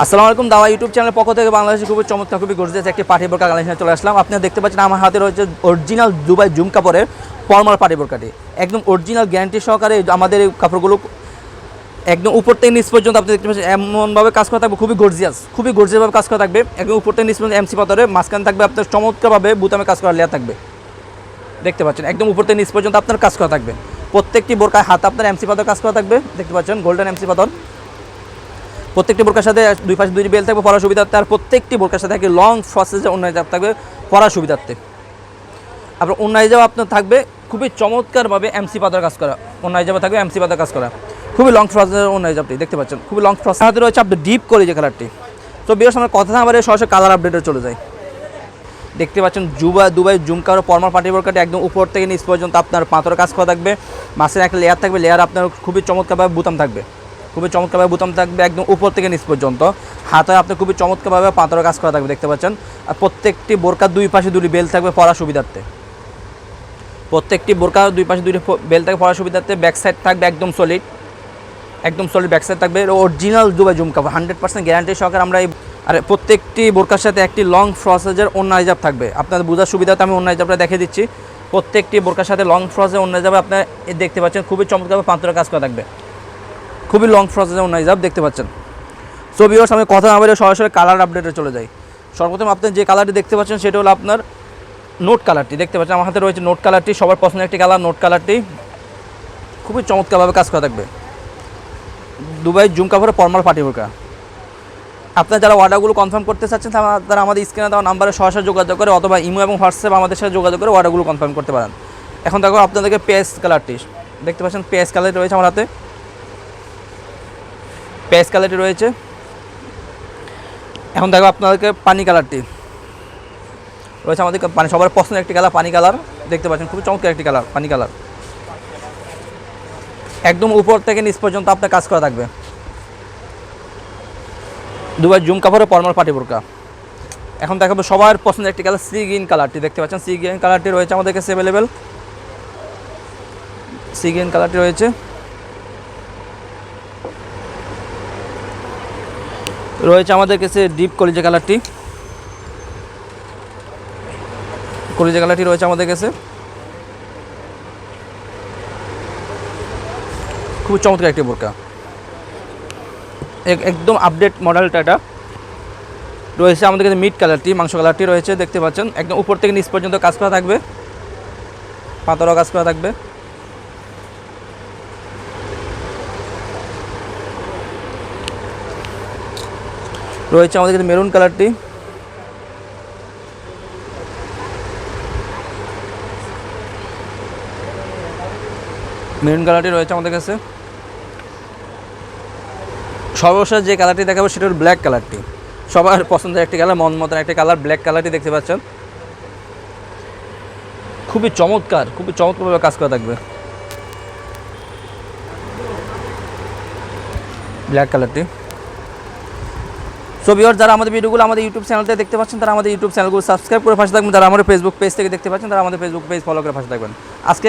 আসসালামু আলাইকুম দাওয়া ইউটিউব চ্যানেলের পক্ষ থেকে বাংলাদেশে খুবই চমৎকার খুবই গর্জিয়াস একটি পার্টি বোরকা কালেকশনে চলে আসলাম। আপনারা দেখতে পাচ্ছেন আমার হাতে রয়েছে অরিজিনাল দুবাই জুম কাপড়ের ফর্মাল পার্টি বোরকাটি, একদম অরিজিনাল গ্যারান্টি সহকারে আমাদের এই কাপড়গুলো একদম উপর থেকে নিচ পর্যন্ত আপনি দেখতে পাচ্ছেন এমনভাবে কাজ করা থাকবে, খুবই গর্জিয়াসভাবে কাজ করা থাকবে। একদম উপর থেকে নিচ পর্যন্ত এমসি পাথরে মাঝখানে থাকবে আপনার চমৎকারভাবে বুতামে কাজ করা লেয়ার থাকবে। দেখতে পাচ্ছেন একদম উপর থেকে নিচ পর্যন্ত আপনার কাজ করা থাকবে। প্রত্যেকটি বোরকার হাতে আপনার এমসি পাথর কাজ করা থাকবে, দেখতে পাচ্ছেন গোল্ডেন এমসি পাথর। প্রত্যেকটি বোরকার সাথে দুই পাশে দুই বেল থাকবে পরার সুবিধার্থে, আর প্রত্যেকটি বোরকার সাথে একটি লং প্রসেসে অন্য হিজাব থাকবে পরার সুবিধার্থে। আপনার অন্য হিজাব আপনার থাকবে খুবই চমৎকারভাবে এমসি পাতার কাজ করা, অন্য হিজাবে থাকবে এমসি পাতার কাজ করা, খুবই লং প্রসেসের অন্য হিজাবটি দেখতে পাচ্ছেন, খুবই লং প্রসেস হাতে রয়েছে আপনার ডিপ করে যে কালারটি। তো বিয়ের সময় কথা না বাড়িয়ে সরাসরি কালার আপডেটে চলে যায়। দেখতে পাচ্ছেন দুবাই জুমকার ফর্মাল পার্টি বোরকাটি একদম উপর থেকে নিচ পর্যন্ত আপনার পাথরের কাজ করা থাকবে, মাঝখানে একটা লেয়ার থাকবে, লেয়ার আপনার খুবই চমৎকারভাবে বুতাম থাকবে, খুবই চমৎকারভাবে বুতাম থাকবে একদম উপর থেকে নিচ পর্যন্ত। হাতে আপনার খুবই চমৎকারভাবে পাথরের কাজ করা থাকবে, দেখতে পাচ্ছেন। আর প্রত্যেকটি বোরকার দুই পাশে দুটি বেল থাকবে পরার সুবিধার্থে, প্রত্যেকটি বোরকার দুই পাশে দুটি বেল থাকবে পরার সুবিধার্থে। ব্যাক সাইড থাকবে একদম সলিড ব্যাক সাইড থাকবে অরিজিনাল দুবাই জুম কাপড় 100% গ্যারান্টি সহকারে আমরা এই। আর প্রত্যেকটি বোরকার সাথে একটি লং প্রসেসের অন্য হিজাব থাকবে, আপনাদের বোঝার সুবিধাতে আমি অন্য হিজাবটা দেখে দিচ্ছি। প্রত্যেকটি বোরকার সাথে লং প্রসেসের অন্য হিজাবে আপনার দেখতে পাচ্ছেন খুবই চমৎকারভাবে পাথরের কাজ করা থাকবে, খুবই লং প্রসেসের অন্য হিজাব দেখতে পাচ্ছেন। সো ভিউয়ার্স আমি কথা না বলে সরাসরি কালার আপডেটে চলে যাই। সর্বপ্রথম আপনি যে কালারটি দেখতে পাচ্ছেন সেটা হলো আপনার নোট কালারটি, দেখতে পাচ্ছেন আমার হাতে রয়েছে নোট কালারটি, সবার পছন্দের একটি কালার নোট কালারটি, খুবই চমৎকারভাবে কাজ করা থাকবে দুবাই জুম কাপড়ের ফর্মাল পার্টি বোরকা। আপনারা যারা অর্ডারগুলো কনফার্ম করতে চাচ্ছেন তারা আমাদের স্ক্রিনে দেওয়া নাম্বারে সরাসরি যোগাযোগ করে অথবা ইমো এবং হোয়াটসঅ্যাপ আমাদের সাথে যোগাযোগ করে অর্ডারগুলো কনফার্ম করতে পারেন। এখন দেখো আপনাদেরকে পেস কালারটি দেখতে পাচ্ছেন, পেস কালারটি রয়েছে আমার হাতে, পেস কালারটি রয়েছে। এখন দেখো আপনাদেরকে পানি কালারটি রয়েছে আমাদের সবার পছন্দের একটি কালার পানি কালার, দেখতে পাচ্ছেন খুবই চমৎকার একটি কালার পানি কালার। একদম উপর থেকে নিচ পর্যন্ত আপনার কাজ করা থাকবে দুবাই জুম কাপড়ের ফর্মাল পার্টি বোরকা। এখন দেখাবো সবার পছন্দের একটি কালার সি গ্রিন কালারটি, দেখতে পাচ্ছেন সি গ্রিন কালারটি রয়েছে আমাদের কাছে অ্যাভেলেবেল, সি গ্রিন কালারটি রয়েছে। রয়েছে আমাদের কাছে ডিপ কলিজা কালারটি রয়েছে আমাদের কাছে, খুব চমৎকার একটি বোরকা, একদম আপডেট মডেলটা এটা। রয়েছে আমাদের কাছে মিড কালারটি মাংস কালারটি রয়েছে, দেখতে পাচ্ছেন একদম উপর থেকে নিচ পর্যন্ত কাজ করা থাকবে, পাথরও কাজ করা থাকবে। রয়েছে আমাদের কাছে মেরুন কালারটি, রয়েছে আমাদের কাছে। সর্বশেষ যে কালারটি দেখাবো সেটা হল ব্ল্যাক কালারটি, সবার পছন্দের একটি কালার, মন মতন একটি কালার ব্ল্যাক কালারটি, দেখতে পাচ্ছেন খুবই চমৎকারভাবে কাজ করা থাকবে ব্ল্যাক কালারটি। সো ভিউয়ার্স যারা আমাদের ভিডিওগুলো আমাদের ইউটিউব চ্যানেলতে দেখতে পাচ্ছেন তারা আমাদের ইউটিউব চ্যানেলগুলো সাবস্ক্রাইব করে পাশে থাকবেন, যারা আমাদের ফেসবুক পেজ থেকে দেখতে পাচ্ছেন তারা আমাদের ফেসবুক পেজ ফলো করে পাশে থাকবেন। আজকে